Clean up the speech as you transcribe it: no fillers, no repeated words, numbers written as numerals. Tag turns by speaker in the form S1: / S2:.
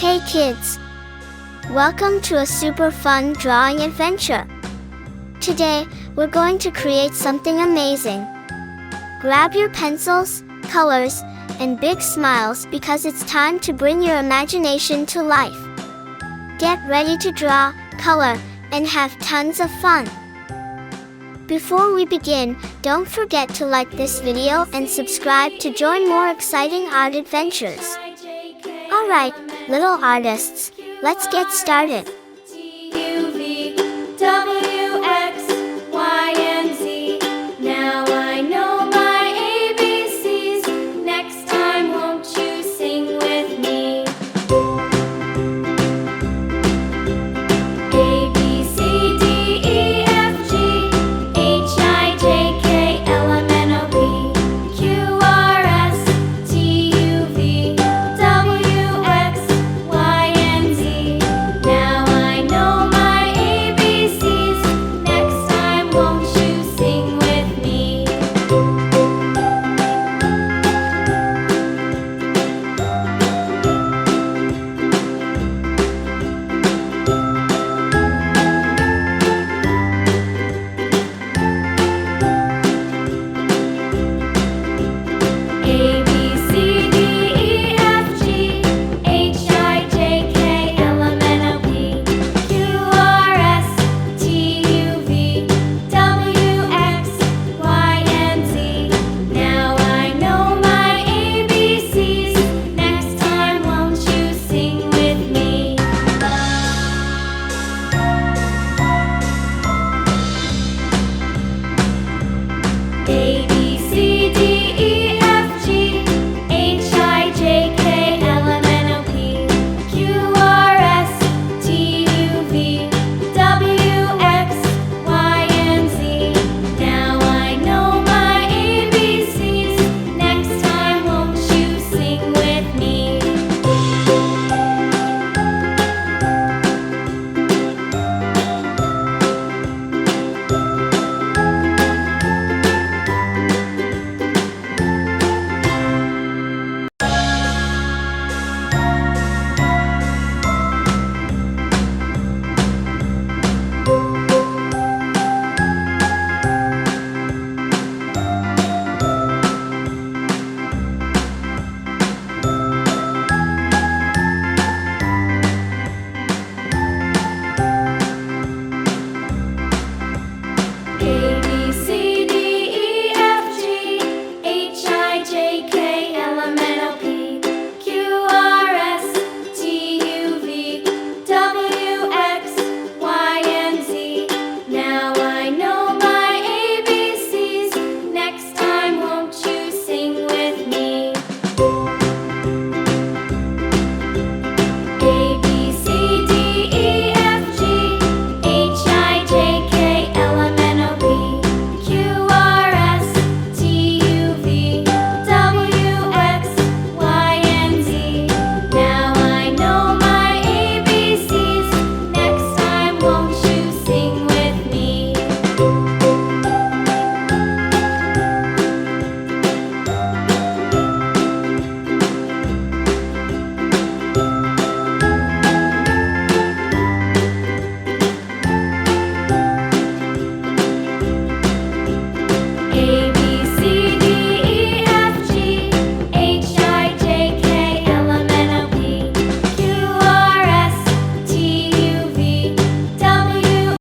S1: Hey kids! Welcome to a super fun drawing adventure. Today, we're going to create something amazing. Grab your pencils, colors, and big smiles because it's time to bring your imagination to life. Get ready to draw, color, and have tons of fun. Before we begin, don't forget to like this video and subscribe to join more exciting art adventures. Alright, little artists, let's get started.